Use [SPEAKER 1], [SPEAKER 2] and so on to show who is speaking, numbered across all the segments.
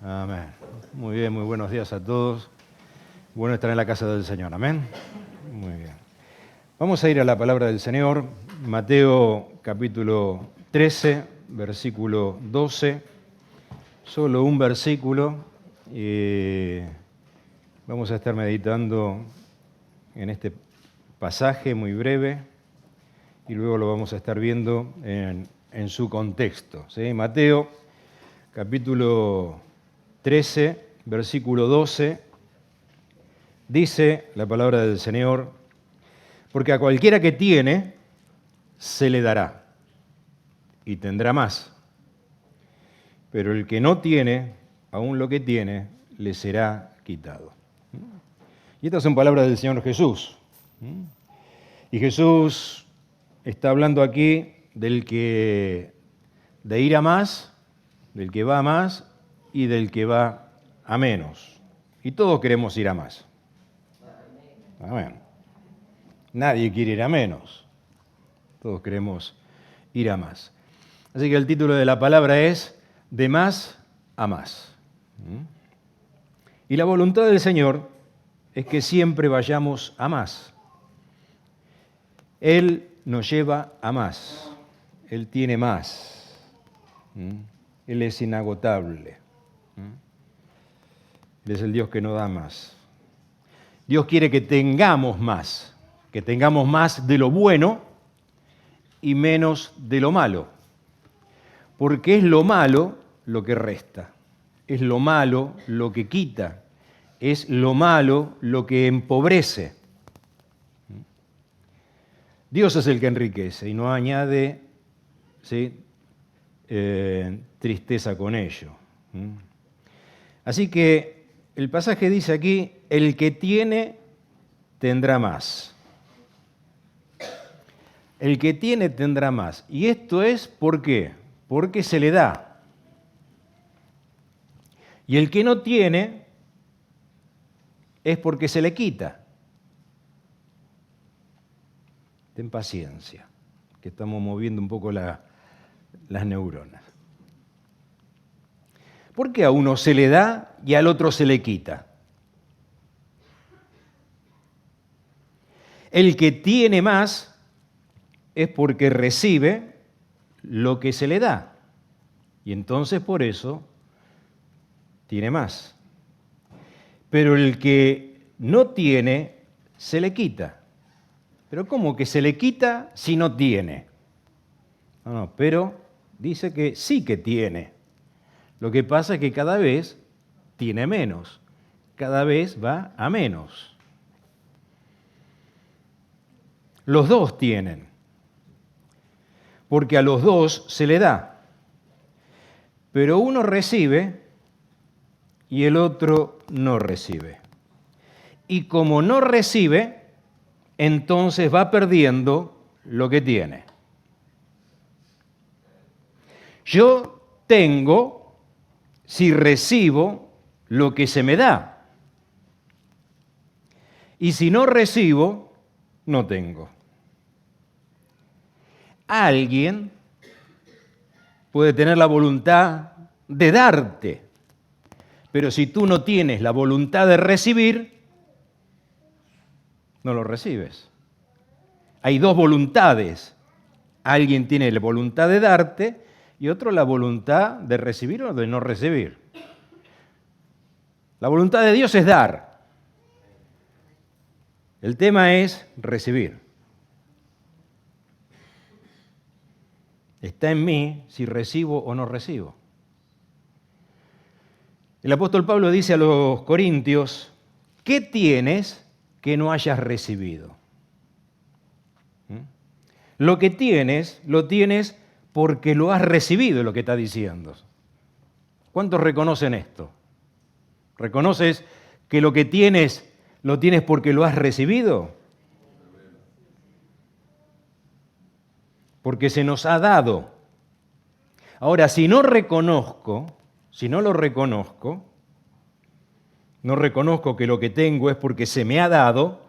[SPEAKER 1] Amén. Muy bien, muy buenos días a todos. Bueno estar en la casa del Señor. Amén. Muy bien. Vamos a ir a la palabra del Señor. Mateo capítulo 13, versículo 12. Solo un versículo. Vamos a estar meditando en este pasaje muy breve y luego lo vamos a estar viendo en su contexto. ¿Sí? Mateo capítulo 13, versículo 12, dice la palabra del Señor: porque a cualquiera que tiene, se le dará, y tendrá más. Pero el que no tiene, aún lo que tiene, le será quitado. Y estas son palabras del Señor Jesús. Y Jesús está hablando aquí de ir a más, del que va a más y del que va a menos. Y todos queremos ir a más. Amén. Nadie quiere ir a menos. Todos queremos ir a más. Así que el título de la palabra es de más a más. Y la voluntad del Señor es que siempre vayamos a más. Él nos lleva a más. Él tiene más. Él es inagotable. Él es el Dios que nos da más. Dios quiere que tengamos más de lo bueno y menos de lo malo. Porque es lo malo lo que resta, es lo malo lo que quita, es lo malo lo que empobrece. Dios es el que enriquece y no añade tristeza con ello. Así que el pasaje dice aquí: el que tiene, tendrá más. El que tiene, tendrá más. Y esto es, ¿por qué? Porque se le da. Y el que no tiene, es porque se le quita. Ten paciencia, que estamos moviendo un poco las neuronas. ¿Por qué a uno se le da y al otro se le quita? El que tiene más es porque recibe lo que se le da. Y entonces por eso tiene más. Pero el que no tiene, se le quita. ¿Pero cómo que se le quita si no tiene? No, pero dice que sí que tiene. Lo que pasa es que cada vez tiene menos. Cada vez va a menos. Los dos tienen. Porque a los dos se le da. Pero uno recibe y el otro no recibe. Y como no recibe, entonces va perdiendo lo que tiene. Yo tengo si recibo lo que se me da. Y si no recibo, no tengo. Alguien puede tener la voluntad de darte, pero si tú no tienes la voluntad de recibir, no lo recibes. Hay dos voluntades. Alguien tiene la voluntad de darte y otro la voluntad de recibir o de no recibir. La voluntad de Dios es dar. El tema es recibir. Está en mí si recibo o no recibo. El apóstol Pablo dice a los corintios: ¿qué tienes que no hayas recibido? Lo que tienes, lo tienes porque lo has recibido, es lo que está diciendo. ¿Cuántos reconocen esto? ¿Reconoces que lo que tienes, lo tienes porque lo has recibido? Porque se nos ha dado. Ahora, si no lo reconozco, no reconozco que lo que tengo es porque se me ha dado,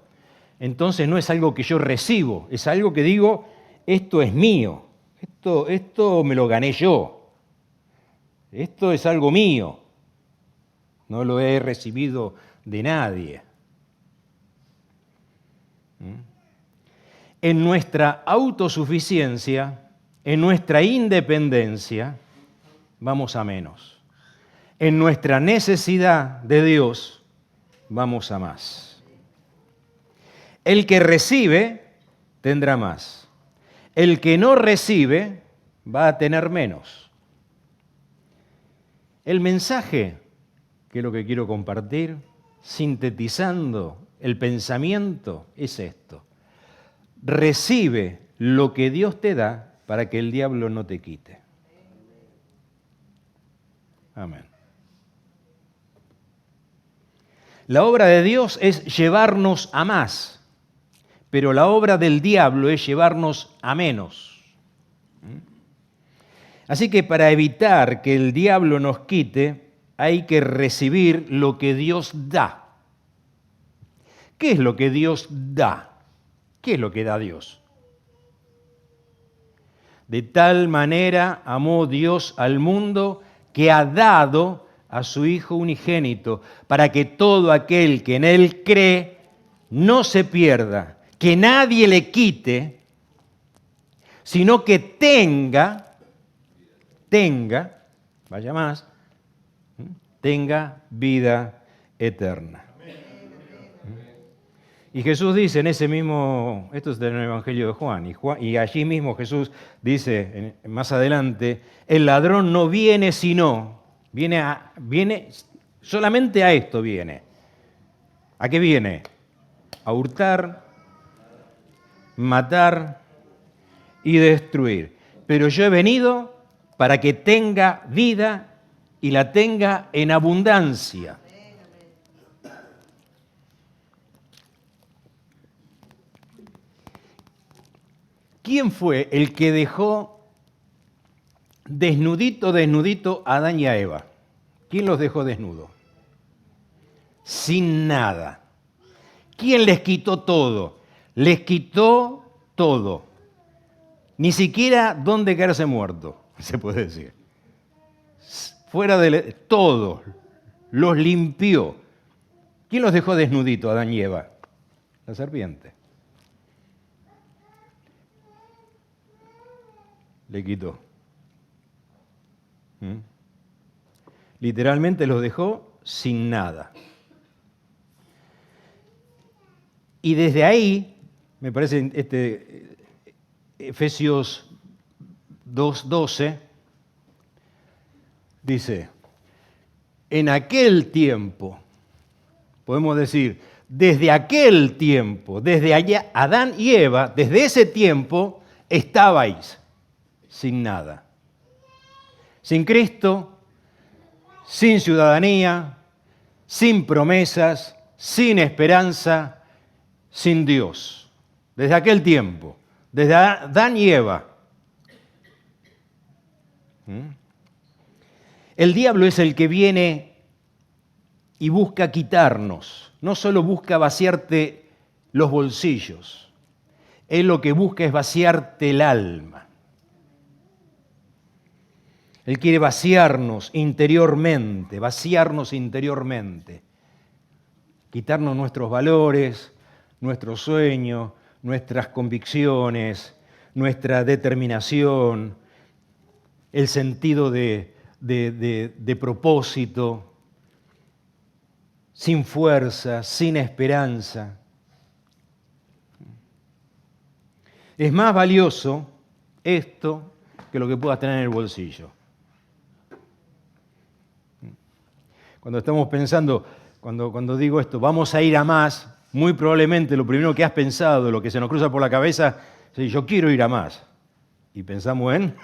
[SPEAKER 1] entonces no es algo que yo recibo, es algo que digo: esto es mío, esto me lo gané yo, esto es algo mío. no lo he recibido de nadie. En nuestra autosuficiencia, en nuestra independencia, vamos a menos. En nuestra necesidad de Dios, vamos a más. El que recibe, tendrá más. El que no recibe, va a tener menos. El mensaje, que es lo que quiero compartir, sintetizando el pensamiento, es esto. Recibe lo que Dios te da para que el diablo no te quite. Amén. La obra de Dios es llevarnos a más, pero la obra del diablo es llevarnos a menos. Así que para evitar que el diablo nos quite, hay que recibir lo que Dios da. ¿Qué es lo que Dios da? ¿Qué es lo que da Dios? De tal manera amó Dios al mundo que ha dado a su Hijo unigénito, para que todo aquel que en Él cree no se pierda, que nadie le quite, sino que tenga, vaya más, tenga vida eterna. Y Jesús dice en ese mismo, esto es del Evangelio de Juan, y allí mismo Jesús dice más adelante, el ladrón no viene sino, viene solamente a esto viene. ¿A qué viene? A hurtar, matar y destruir. Pero yo he venido para que tenga vida y la tenga en abundancia. ¿Quién fue el que dejó desnudito a Adán y a Eva? ¿Quién los dejó desnudos? Sin nada. ¿Quién les quitó todo? Les quitó todo. Ni siquiera dónde quedarse muerto, se puede decir. Fuera de todo, los limpió. ¿Quién los dejó desnudito, Adán y Eva? La serpiente. Le quitó. Literalmente los dejó sin nada. Y desde ahí, me parece Efesios 2:12, dice, en aquel tiempo, podemos decir, desde aquel tiempo, desde allá, Adán y Eva, desde ese tiempo, estabais sin nada. Sin Cristo, sin ciudadanía, sin promesas, sin esperanza, sin Dios. Desde aquel tiempo, desde Adán y Eva. El diablo es el que viene y busca quitarnos. No solo busca vaciarte los bolsillos, él lo que busca es vaciarte el alma. Él quiere vaciarnos interiormente, quitarnos nuestros valores, nuestros sueños, nuestras convicciones, nuestra determinación, el sentido de propósito, sin fuerza, sin esperanza. Es más valioso esto que lo que puedas tener en el bolsillo. Cuando estamos pensando, cuando digo esto, vamos a ir a más, muy probablemente lo primero que has pensado, lo que se nos cruza por la cabeza, es yo quiero ir a más. Y pensamos en,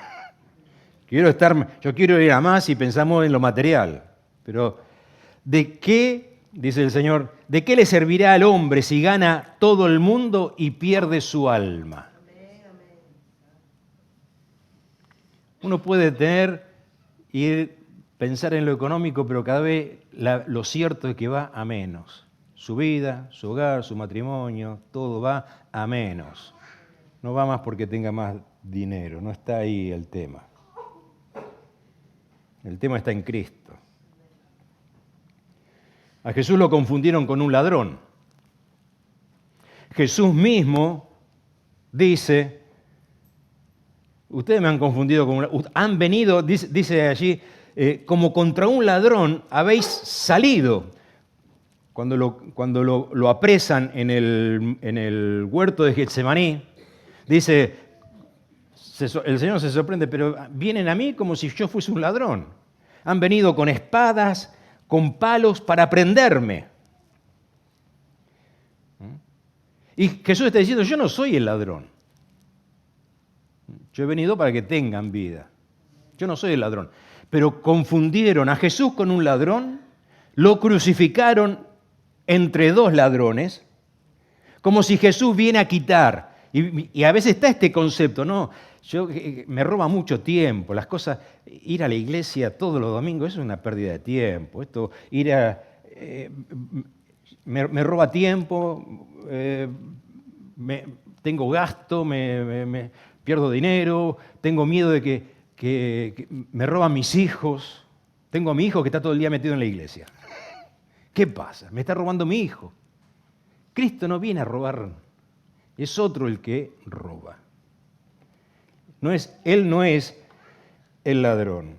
[SPEAKER 1] yo quiero ir a más y pensamos en lo material. Pero, ¿de qué, dice el Señor, de qué le servirá al hombre si gana todo el mundo y pierde su alma? Uno puede tener y pensar en lo económico, pero cada vez lo cierto es que va a menos. Su vida, su hogar, su matrimonio, todo va a menos. No va más porque tenga más dinero, no está ahí el tema. El tema está en Cristo. A Jesús lo confundieron con un ladrón. Jesús mismo dice, ustedes me han confundido con han venido, dice allí, como contra un ladrón habéis salido. Cuando lo apresan en el huerto de Getsemaní, dice, el Señor se sorprende, pero vienen a mí como si yo fuese un ladrón. Han venido con espadas, con palos para prenderme. Y Jesús está diciendo, yo no soy el ladrón. Yo he venido para que tengan vida. Yo no soy el ladrón. Pero confundieron a Jesús con un ladrón, lo crucificaron entre dos ladrones, como si Jesús viene a quitar. Y a veces está este concepto, ¿no? Me roba mucho tiempo, las cosas, ir a la iglesia todos los domingos, eso es una pérdida de tiempo. Esto, me roba tiempo, tengo gasto, me pierdo dinero, tengo miedo de que me roban mis hijos. Tengo a mi hijo que está todo el día metido en la iglesia. ¿Qué pasa? Me está robando mi hijo. Cristo no viene a robar, es otro el que roba. Él no es el ladrón.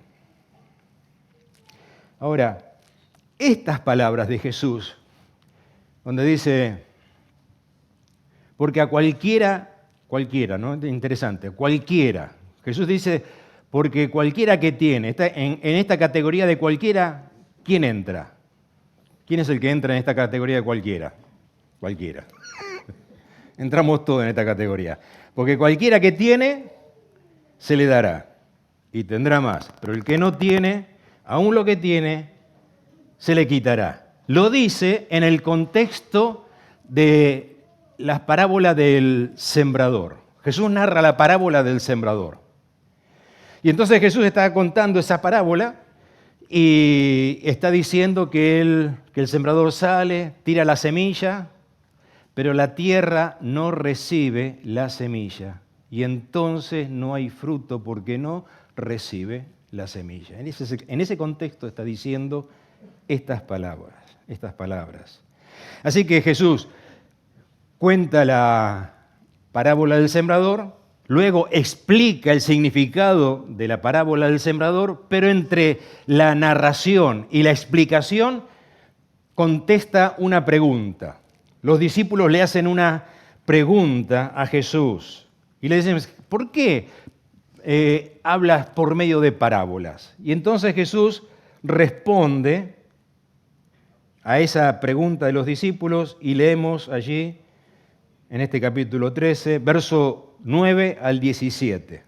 [SPEAKER 1] Ahora, estas palabras de Jesús, donde dice, porque a cualquiera, ¿no? Interesante, cualquiera. Jesús dice, porque cualquiera que tiene, en esta categoría de cualquiera, ¿quién entra? ¿Quién es el que entra en esta categoría de cualquiera? Cualquiera. Entramos todos en esta categoría. Porque cualquiera que tiene, se le dará y tendrá más. Pero el que no tiene, aún lo que tiene, se le quitará. Lo dice en el contexto de las parábolas del sembrador. Jesús narra la parábola del sembrador. Y entonces Jesús está contando esa parábola y está diciendo que el sembrador sale, tira la semilla, pero la tierra no recibe la semilla. Y entonces no hay fruto porque no recibe la semilla. En ese contexto está diciendo estas palabras. Así que Jesús cuenta la parábola del sembrador, luego explica el significado de la parábola del sembrador, pero entre la narración y la explicación contesta una pregunta. Los discípulos le hacen una pregunta a Jesús y le dicen, ¿por qué hablas por medio de parábolas? Y entonces Jesús responde a esa pregunta de los discípulos y leemos allí en este capítulo 13, verso 9 al 17.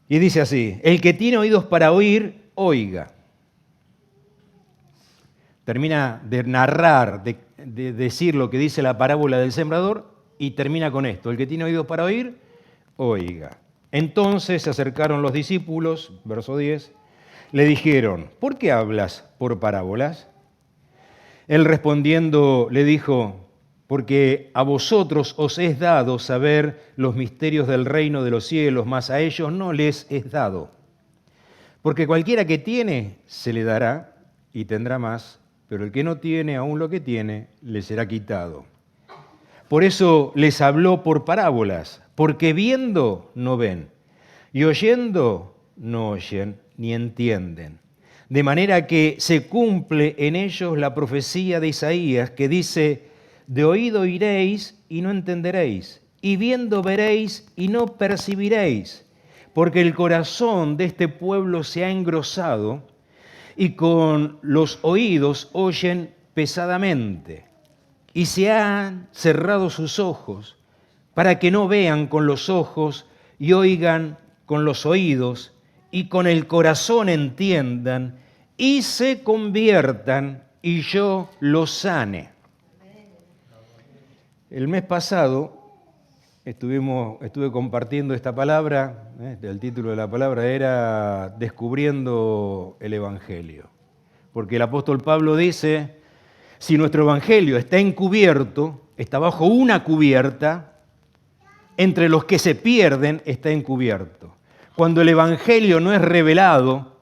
[SPEAKER 1] Y dice así, el que tiene oídos para oír, oiga. Termina de narrar, de decir lo que dice la parábola del sembrador y termina con esto, el que tiene oídos para oír, oiga. Entonces se acercaron los discípulos, verso 10, le dijeron, ¿por qué hablas por parábolas? Él respondiendo le dijo, porque a vosotros os es dado saber los misterios del reino de los cielos, mas a ellos no les es dado. Porque cualquiera que tiene, se le dará y tendrá más, pero el que no tiene, aún lo que tiene, le será quitado. Por eso les habló por parábolas, porque viendo no ven, y oyendo no oyen ni entienden. De manera que se cumple en ellos la profecía de Isaías que dice, de oído oiréis y no entenderéis, y viendo veréis y no percibiréis, porque el corazón de este pueblo se ha engrosado y con los oídos oyen pesadamente, y se han cerrado sus ojos para que no vean con los ojos y oigan con los oídos y con el corazón entiendan y se conviertan y yo los sane. El mes pasado estuve compartiendo esta palabra, el título de la palabra era Descubriendo el Evangelio, porque el apóstol Pablo dice, si nuestro Evangelio está encubierto, está bajo una cubierta, entre los que se pierden está encubierto. Cuando el Evangelio no es revelado,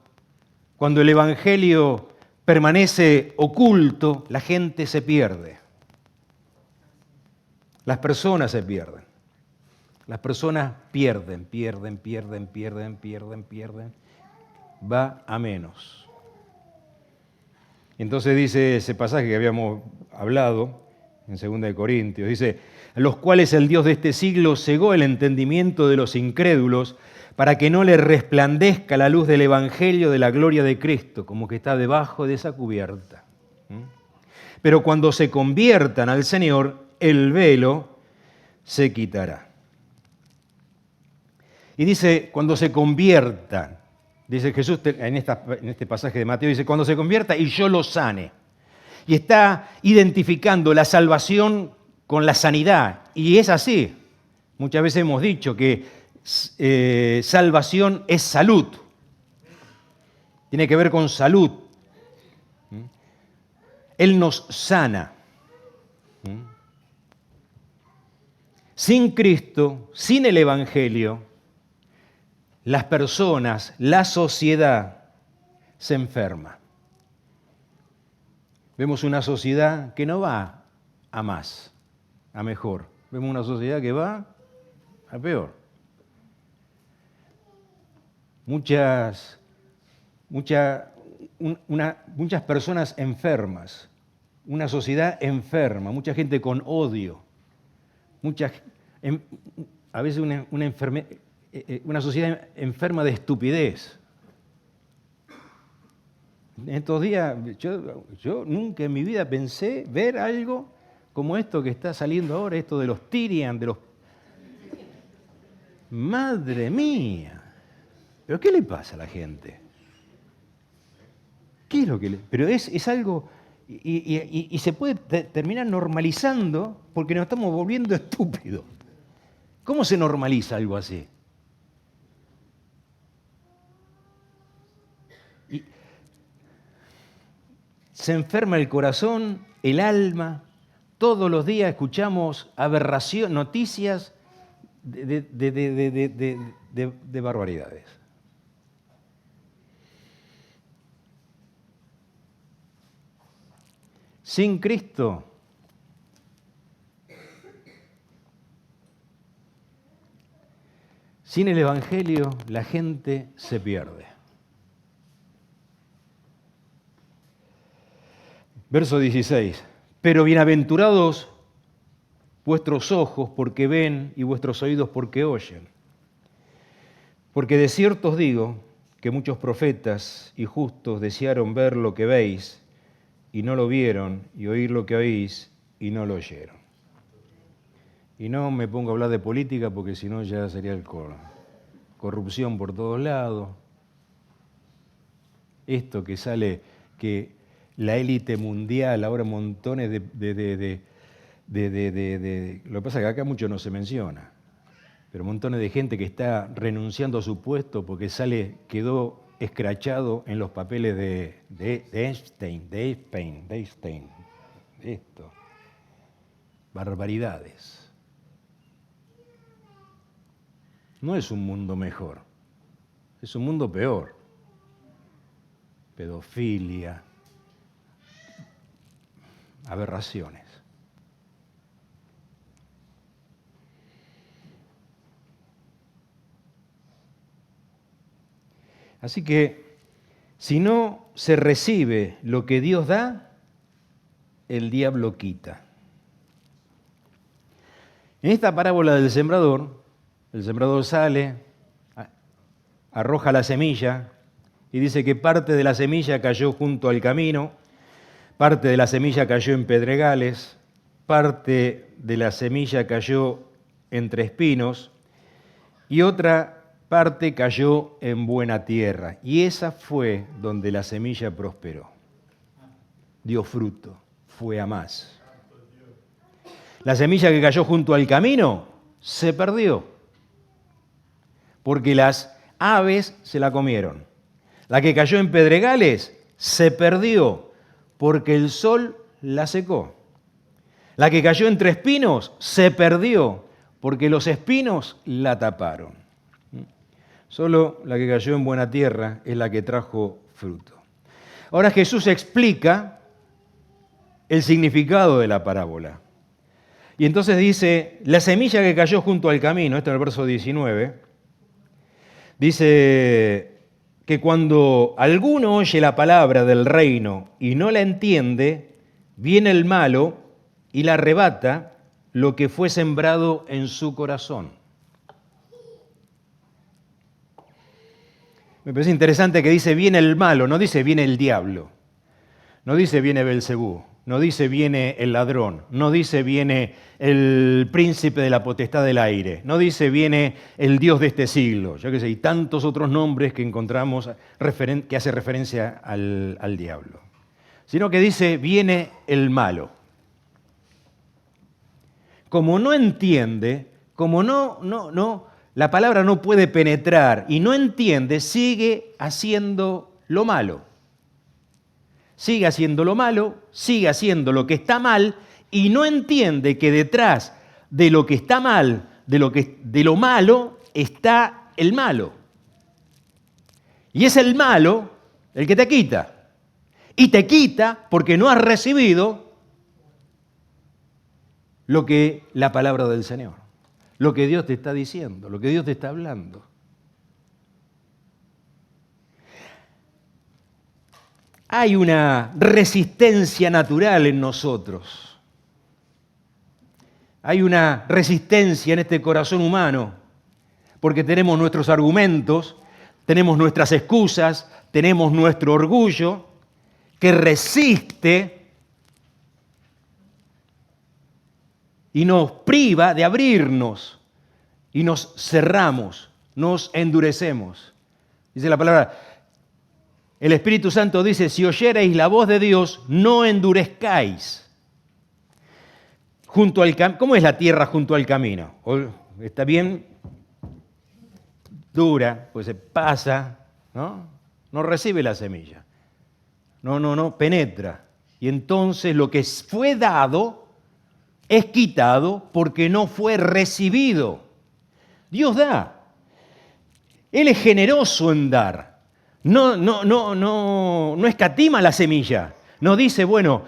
[SPEAKER 1] cuando el Evangelio permanece oculto, la gente se pierde. Las personas se pierden. Las personas pierden. Va a menos. Entonces dice ese pasaje que habíamos hablado en 2 de Corintios, dice, los cuales el Dios de este siglo cegó el entendimiento de los incrédulos para que no le resplandezca la luz del Evangelio de la gloria de Cristo, como que está debajo de esa cubierta. Pero cuando se conviertan al Señor, el velo se quitará. Y dice, cuando se conviertan, dice Jesús en este pasaje de Mateo, dice, cuando se convierta y yo lo sane. Y está identificando la salvación con la sanidad. Y es así. Muchas veces hemos dicho que salvación es salud. Tiene que ver con salud. Él nos sana. Sin Cristo, sin el Evangelio, las personas, la sociedad se enferma. Vemos una sociedad que no va a más, a mejor. Vemos una sociedad que va a peor. Muchas personas enfermas, una sociedad enferma, mucha gente con odio, a veces una sociedad enferma de estupidez. En estos días, yo nunca en mi vida pensé ver algo como esto que está saliendo ahora, esto de los Tyrian, de los... ¡Madre mía! ¿Pero qué le pasa a la gente? ¿Qué es lo que le...? Pero es algo... Y se puede terminar normalizando porque nos estamos volviendo estúpidos. ¿Cómo se normaliza algo así? Se enferma el corazón, el alma. Todos los días escuchamos aberración, noticias de barbaridades. Sin Cristo, sin el Evangelio, la gente se pierde. Verso 16. Pero bienaventurados vuestros ojos porque ven y vuestros oídos porque oyen. Porque de cierto os digo que muchos profetas y justos desearon ver lo que veis y no lo vieron, y oír lo que oís y no lo oyeron. Y no me pongo a hablar de política porque si no ya sería el coro. Corrupción por todos lados. Esto que sale, que la élite mundial, ahora montones lo que pasa es que acá mucho no se menciona, pero montones de gente que está renunciando a su puesto porque quedó escrachado en los papeles de Einstein, esto. Barbaridades. No es un mundo mejor, es un mundo peor. Pedofilia, aberraciones. Así que, si no se recibe lo que Dios da, el diablo quita. En esta parábola del sembrador, el sembrador sale, arroja la semilla y dice que parte de la semilla cayó junto al camino, parte de la semilla cayó en pedregales, parte de la semilla cayó entre espinos y otra parte cayó en buena tierra. Y esa fue donde la semilla prosperó. Dio fruto, fue a más. La semilla que cayó junto al camino se perdió, porque las aves se la comieron. La que cayó en pedregales se perdió, porque el sol la secó. La que cayó entre espinos se perdió, porque los espinos la taparon. Solo la que cayó en buena tierra es la que trajo fruto. Ahora Jesús explica el significado de la parábola. Y entonces dice, la semilla que cayó junto al camino, esto en el verso 19, dice que cuando alguno oye la palabra del reino y no la entiende, viene el malo y la arrebata lo que fue sembrado en su corazón. Me parece interesante que dice viene el malo, no dice viene el diablo, no dice viene Belcebú, no dice viene el ladrón, no dice viene el príncipe de la potestad del aire, no dice viene el Dios de este siglo, yo qué sé, y tantos otros nombres que encontramos que hace referencia al diablo, sino que dice viene el malo. Como no entiende, como la palabra no puede penetrar y no entiende, sigue haciendo lo malo. Sigue haciendo lo malo, sigue haciendo lo que está mal y no entiende que detrás de lo que está mal, de lo malo, está el malo. Y es el malo el que te quita. Y te quita porque no has recibido lo que la palabra del Señor, lo que Dios te está diciendo, lo que Dios te está hablando. Hay una resistencia natural en nosotros. Hay una resistencia en este corazón humano, porque tenemos nuestros argumentos, tenemos nuestras excusas, tenemos nuestro orgullo, que resiste y nos priva de abrirnos y nos cerramos, nos endurecemos. Dice la palabra, el Espíritu Santo dice, si oyereis la voz de Dios, no endurezcáis. ¿Cómo es la tierra junto al camino? Está bien dura, pues se pasa, ¿no? No recibe la semilla. No penetra. Y entonces lo que fue dado es quitado porque no fue recibido. Dios da. Él es generoso en dar. No escatima la semilla. No dice, bueno,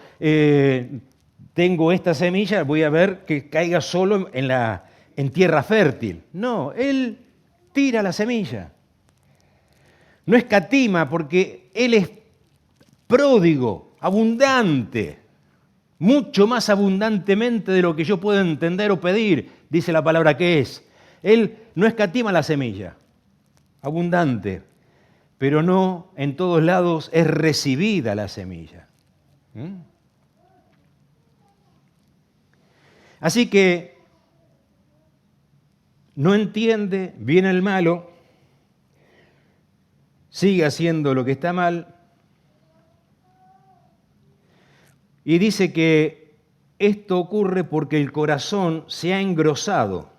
[SPEAKER 1] tengo esta semilla, voy a ver que caiga solo en tierra fértil. No, Él tira la semilla. No escatima porque Él es pródigo, abundante, mucho más abundantemente de lo que yo puedo entender o pedir, dice la palabra que es. Él no escatima la semilla, abundante, pero no en todos lados es recibida la semilla. Así que no entiende, viene el malo, sigue haciendo lo que está mal, y dice que esto ocurre porque el corazón se ha engrosado,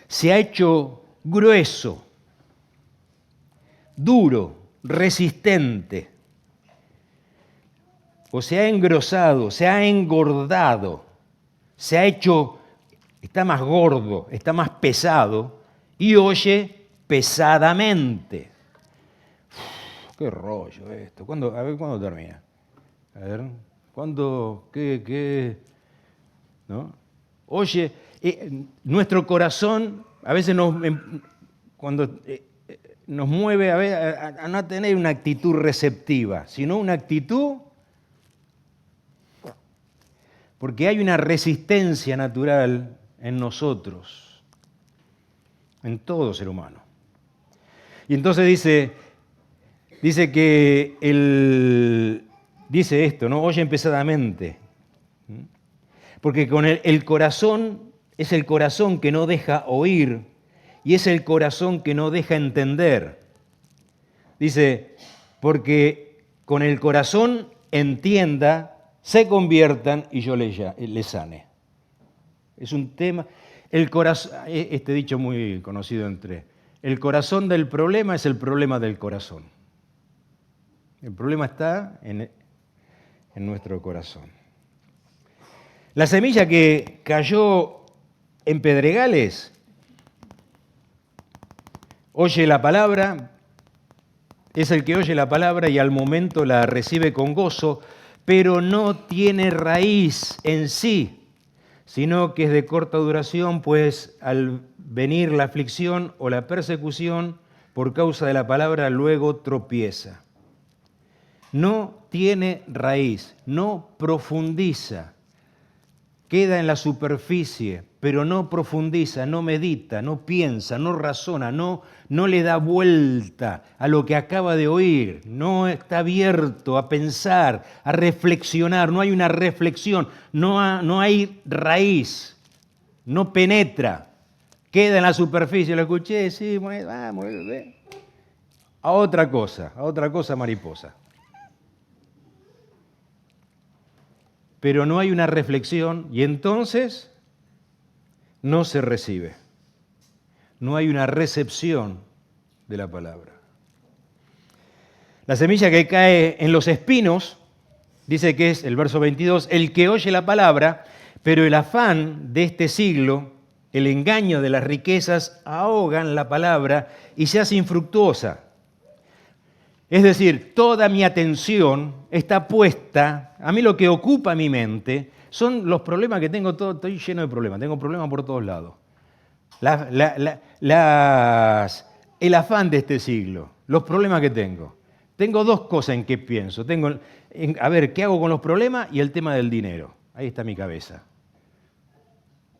[SPEAKER 1] se ha hecho grueso, duro, resistente, o se ha engrosado, se ha engordado, se ha hecho, está más gordo, está más pesado y oye pesadamente. Uf, qué rollo esto. A ver cuándo termina. A ver, ¿cuándo? ¿Qué? ¿No? Oye, nuestro corazón a veces cuando nos mueve a no tener una actitud receptiva, sino una actitud, porque hay una resistencia natural en nosotros, en todo ser humano. Y entonces dice que dice esto, ¿no? Oyen pesadamente, porque con el corazón es el corazón que no deja oír y es el corazón que no deja entender. Dice, porque con el corazón entienda, se conviertan y yo les sane. Es un tema, el corazón, este dicho muy conocido el corazón del problema es el problema del corazón. El problema está en nuestro corazón. La semilla que cayó en pedregales, oye la palabra, es el que oye la palabra y al momento la recibe con gozo, pero no tiene raíz en sí, sino que es de corta duración, pues al venir la aflicción o la persecución por causa de la palabra, luego tropieza. No tiene raíz, no profundiza, queda en la superficie, pero no profundiza, no medita, no piensa, no razona, no le da vuelta a lo que acaba de oír, no está abierto a pensar, a reflexionar, no hay una reflexión, no hay raíz, no penetra, queda en la superficie, lo escuché, sí, vamos, a otra cosa mariposa. Pero no hay una reflexión y entonces no se recibe. No hay una recepción de la palabra. La semilla que cae en los espinos, dice que es el verso 22, el que oye la palabra, pero el afán de este siglo, el engaño de las riquezas, ahogan la palabra y se hace infructuosa. Es decir, toda mi atención está puesta, a mí lo que ocupa mi mente son los problemas que tengo, estoy lleno de problemas, tengo problemas por todos lados. El afán de este siglo, los problemas que tengo. Tengo dos cosas en que pienso. A ver, ¿qué hago con los problemas? Y el tema del dinero. Ahí está mi cabeza.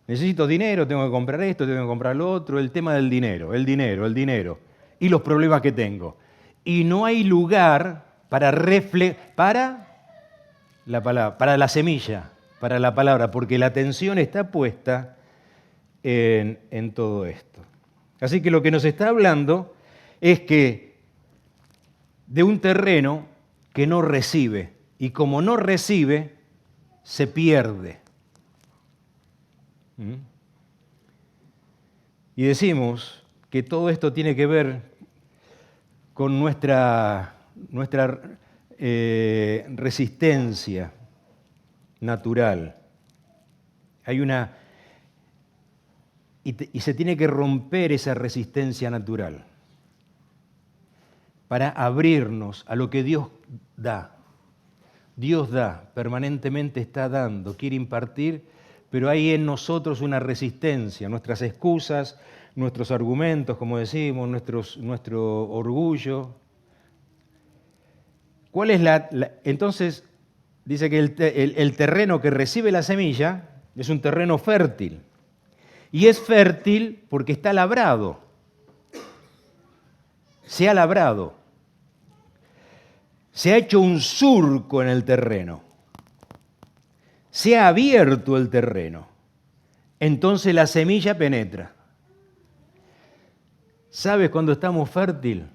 [SPEAKER 1] Necesito dinero, tengo que comprar esto, tengo que comprar lo otro. El tema del dinero, el dinero. Y los problemas que tengo. Y no hay lugar para la palabra, para la semilla, para la palabra, porque la atención está puesta en todo esto. Así que lo que nos está hablando es que de un terreno que no recibe, y como no recibe, se pierde. Y decimos que todo esto tiene que ver con nuestra resistencia natural. Y se tiene que romper esa resistencia natural para abrirnos a lo que Dios da. Dios da, permanentemente está dando, quiere impartir, pero hay en nosotros una resistencia, nuestras excusas, nuestros argumentos, como decimos, nuestro orgullo. ¿Cuál es entonces, dice que el terreno que recibe la semilla es un terreno fértil. Y es fértil porque está labrado. Se ha labrado. Se ha hecho un surco en el terreno. Se ha abierto el terreno. Entonces la semilla penetra. ¿Sabes cuando estamos fértil?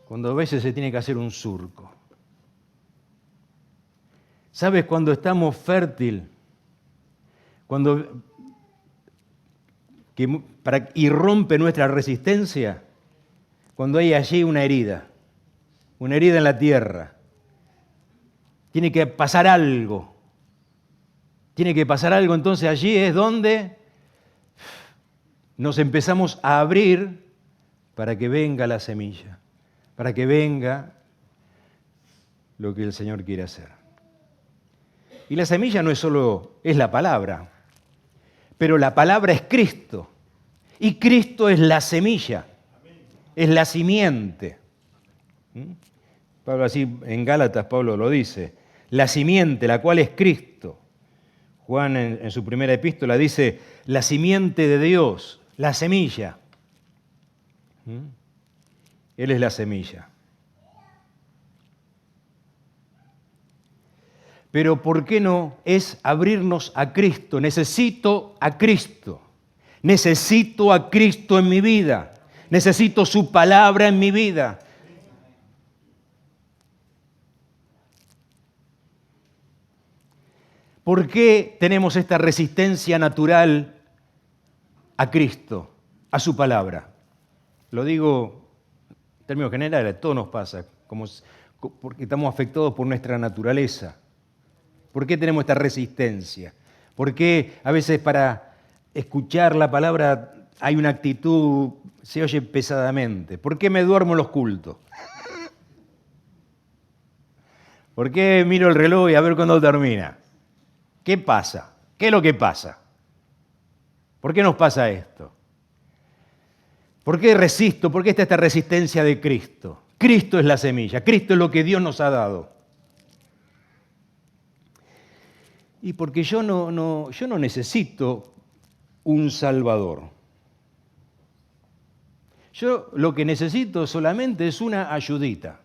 [SPEAKER 1] Cuando a veces se tiene que hacer un surco. ¿Sabes cuando estamos fértil? Cuando irrumpe nuestra resistencia, cuando hay allí una herida en la tierra. Tiene que pasar algo. Entonces allí es donde nos empezamos a abrir para que venga la semilla, para que venga lo que el Señor quiere hacer. Y la semilla no es la palabra, pero la palabra es Cristo. Y Cristo es la semilla, es la simiente. Pablo así en Gálatas, Pablo lo dice, la simiente, la cual es Cristo. Juan en su primera epístola dice, la simiente de Dios, la semilla. Él es la semilla. Pero ¿por qué no es abrirnos a Cristo? Necesito a Cristo. Necesito a Cristo en mi vida. Necesito su palabra en mi vida. ¿Por qué tenemos esta resistencia natural a Cristo, a su palabra? Lo digo en términos generales, a todos nos pasa, porque estamos afectados por nuestra naturaleza. ¿Por qué tenemos esta resistencia? ¿Por qué a veces para escuchar la palabra hay una actitud, se oye pesadamente? ¿Por qué me duermo en los cultos? ¿Por qué miro el reloj y a ver cuándo termina? ¿Qué pasa? ¿Qué es lo que pasa? ¿Por qué nos pasa esto? ¿Por qué resisto? ¿Por qué está esta resistencia de Cristo? Cristo es la semilla, Cristo es lo que Dios nos ha dado. Y porque yo no necesito un Salvador. Yo lo que necesito solamente es una ayudita.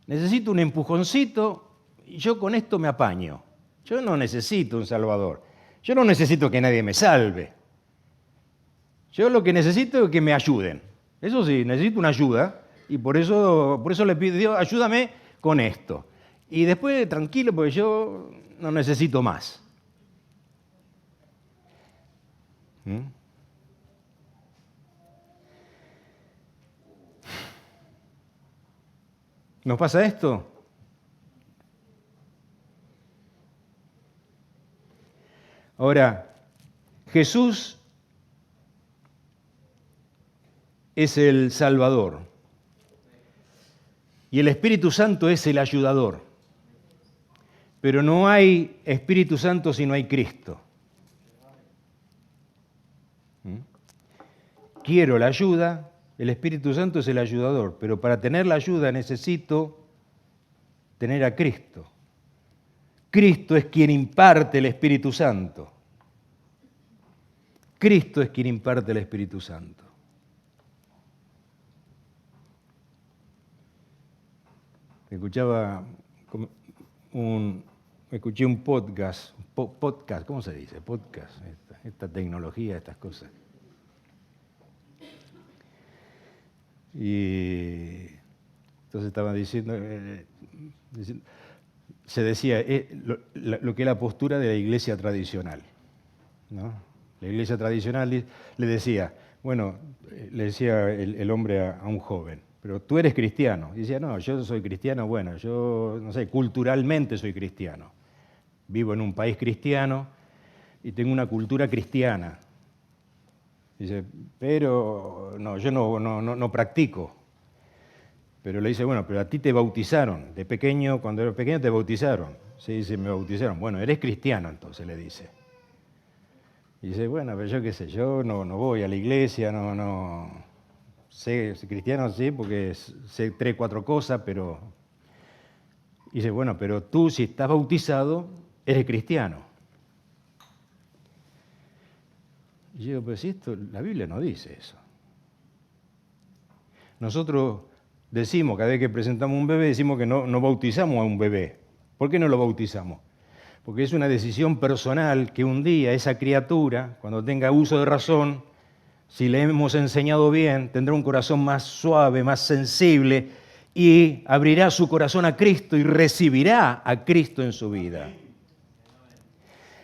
[SPEAKER 1] Necesito un empujoncito y yo con esto me apaño. Yo no necesito un Salvador. Yo no necesito que nadie me salve. Yo lo que necesito es que me ayuden. Eso sí, necesito una ayuda y por eso le pido a Dios, ayúdame con esto. Y después tranquilo porque yo no necesito más. ¿Mm? ¿Nos pasa esto? Ahora, Jesús es el Salvador y el Espíritu Santo es el ayudador. Pero no hay Espíritu Santo si no hay Cristo. Quiero la ayuda, el Espíritu Santo es el ayudador, pero para tener la ayuda necesito tener a Cristo. Cristo es quien imparte el Espíritu Santo. Cristo es quien imparte el Espíritu Santo. Escuché un podcast, ¿cómo se dice? Podcast, esta tecnología, estas cosas. Y entonces estaban diciendo, se decía lo que es la postura de la iglesia tradicional, ¿no? La iglesia tradicional le decía, le decía el hombre a un joven, pero tú eres cristiano. Y decía, no, yo soy cristiano, bueno, yo, no sé, culturalmente soy cristiano. Vivo en un país cristiano y tengo una cultura cristiana. Dice, pero no, yo no practico. Pero le dice, bueno, pero a ti te bautizaron. De pequeño, cuando eras pequeño te bautizaron. Sí, dice, me bautizaron. Bueno, eres cristiano entonces, le dice. Y dice, bueno, pero yo qué sé, yo no voy a la iglesia, no sé, cristiano sí, porque sé 3, 4 cosas, pero... Y dice, bueno, pero tú si estás bautizado, eres cristiano. Y yo digo, pues esto, la Biblia no dice eso. Nosotros decimos, cada vez que presentamos un bebé, decimos que no bautizamos a un bebé. ¿Por qué no lo bautizamos? Porque es una decisión personal que un día esa criatura, cuando tenga uso de razón, si le hemos enseñado bien, tendrá un corazón más suave, más sensible y abrirá su corazón a Cristo y recibirá a Cristo en su vida.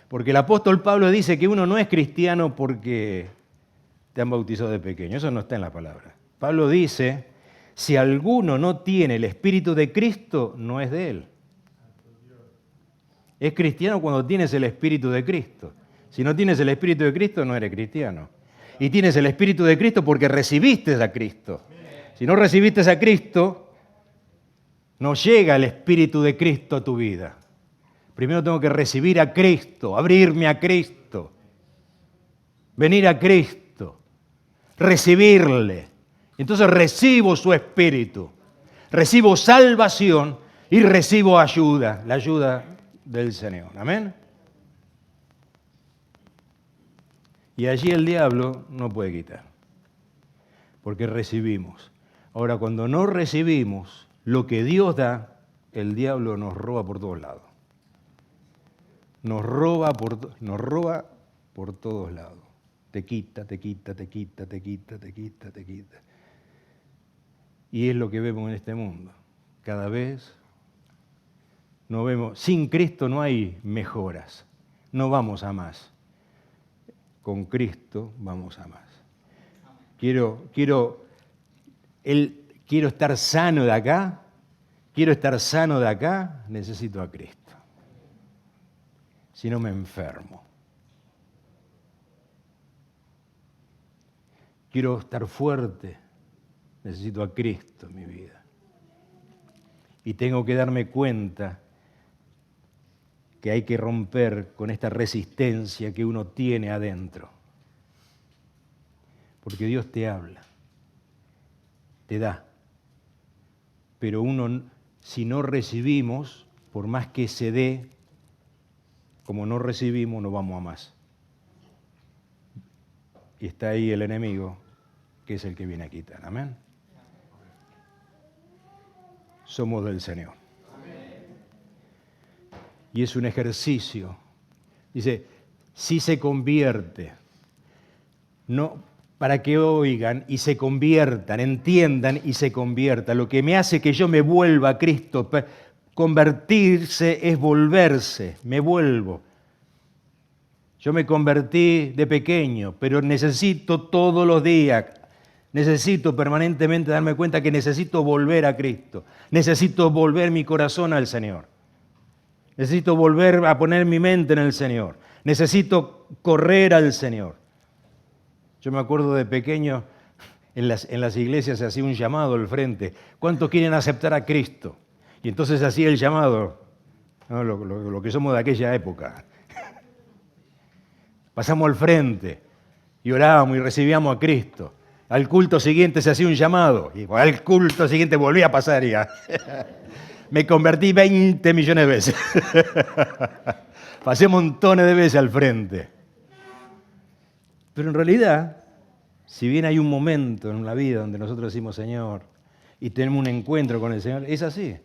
[SPEAKER 1] Porque el apóstol Pablo dice que uno no es cristiano porque te han bautizado de pequeño. Eso no está en la palabra. Pablo dice, si alguno no tiene el Espíritu de Cristo, no es de él. Es cristiano cuando tienes el Espíritu de Cristo. Si no tienes el Espíritu de Cristo, no eres cristiano. Y tienes el Espíritu de Cristo porque recibiste a Cristo. Si no recibiste a Cristo, no llega el Espíritu de Cristo a tu vida. Primero tengo que recibir a Cristo, abrirme a Cristo, venir a Cristo, recibirle. Entonces recibo su Espíritu, recibo salvación y recibo ayuda, la ayuda del Señor. Amén. Y allí el diablo no puede quitar, porque recibimos. Ahora, cuando no recibimos lo que Dios da, el diablo nos roba por todos lados. Nos roba por todos lados. Te quita, te quita, te quita, te quita, te quita, te quita. Y es lo que vemos en este mundo. Cada vez no vemos, sin Cristo no hay mejoras. No vamos a más. Con Cristo vamos a más. Quiero estar sano de acá. Quiero estar sano de acá, necesito a Cristo. Si no me enfermo. Quiero estar fuerte, necesito a Cristo en mi vida. y tengo que darme cuenta que hay que romper con esta resistencia que uno tiene adentro. Porque Dios te habla, te da. Pero uno, si no recibimos, por más que se dé, como no recibimos, no vamos a más. Y está ahí el enemigo, que es el que viene a quitar. Amén. Somos del Señor. Y es un ejercicio. Dice, si se convierte, no para que oigan y se conviertan, entiendan y se conviertan. Lo que me hace que yo me vuelva a Cristo, convertirse es volverse, me vuelvo. Yo me convertí de pequeño, pero necesito todos los días, necesito permanentemente darme cuenta que necesito volver a Cristo, necesito volver mi corazón al Señor. Necesito volver a poner mi mente en el Señor. Necesito correr al Señor. Yo me acuerdo de pequeño, en las iglesias se hacía un llamado al frente. ¿Cuántos quieren aceptar a Cristo? Y entonces hacía el llamado, ¿no? Lo que somos de aquella época. Pasamos al frente y orábamos y recibíamos a Cristo. Al culto siguiente se hacía un llamado. Y al culto siguiente volvía a pasar ya. Me convertí 20 millones de veces. Pasé montones de veces al frente. Pero en realidad, si bien hay un momento en la vida donde nosotros decimos Señor y tenemos un encuentro con el Señor, es así.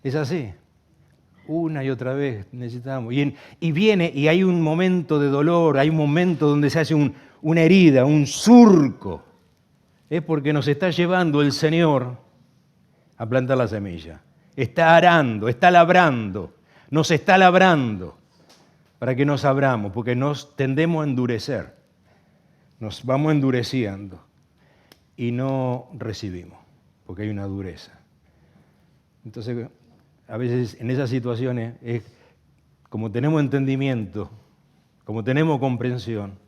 [SPEAKER 1] Es así. Una y otra vez necesitamos. Y viene y hay un momento de dolor, hay un momento donde se hace una herida, un surco. Es porque nos está llevando el Señor a plantar la semilla. Está arando, está labrando, nos está labrando para que nos abramos, porque nos tendemos a endurecer. Nos vamos endureciendo y no recibimos, porque hay una dureza. Entonces, a veces en esas situaciones, como tenemos entendimiento, como tenemos comprensión,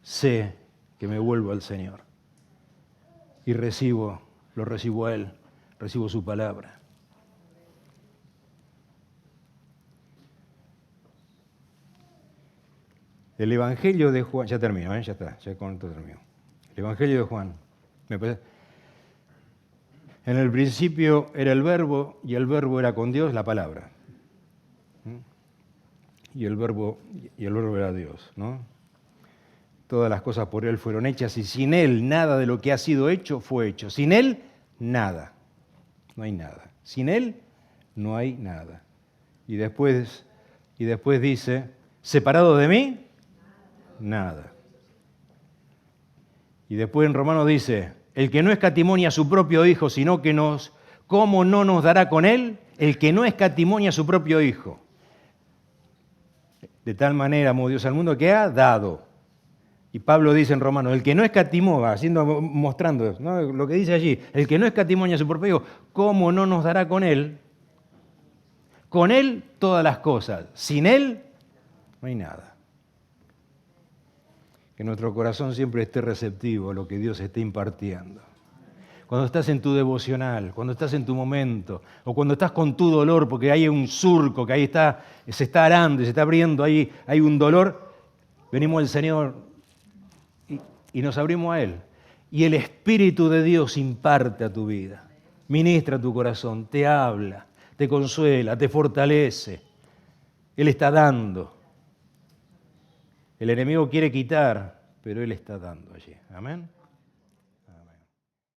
[SPEAKER 1] sé que me vuelvo al Señor y lo recibo a Él. Recibo su palabra. El Evangelio de Juan, ya termino, ya está, ya con esto termino. El Evangelio de Juan, en el principio era el Verbo, y el Verbo era con Dios, la palabra. Y el Verbo era Dios, ¿no? Todas las cosas por Él fueron hechas, y sin Él nada de lo que ha sido hecho fue hecho. Sin Él, nada. No hay nada. Sin Él no hay nada. Y después dice, separado de mí, nada. Y después en Romanos dice, el que no escatimó a su propio Hijo, sino que ¿cómo no nos dará con Él? El que no escatimó a su propio Hijo. De tal manera amó Dios al mundo que ha dado. Y Pablo dice en Romanos, el que no escatimó, mostrando, ¿no? Lo que dice allí, el que no escatimó a su propio Hijo, ¿cómo no nos dará con Él? Con Él todas las cosas, sin Él no hay nada. Que nuestro corazón siempre esté receptivo a lo que Dios esté impartiendo. Cuando estás en tu devocional, cuando estás en tu momento, o cuando estás con tu dolor, porque hay un surco que ahí se está arando, se está abriendo, ahí hay un dolor, venimos al Señor y nos abrimos a Él. Y el Espíritu de Dios imparte a tu vida, ministra a tu corazón, te habla, te consuela, te fortalece. Él está dando. El enemigo quiere quitar, pero Él está dando allí. Amén.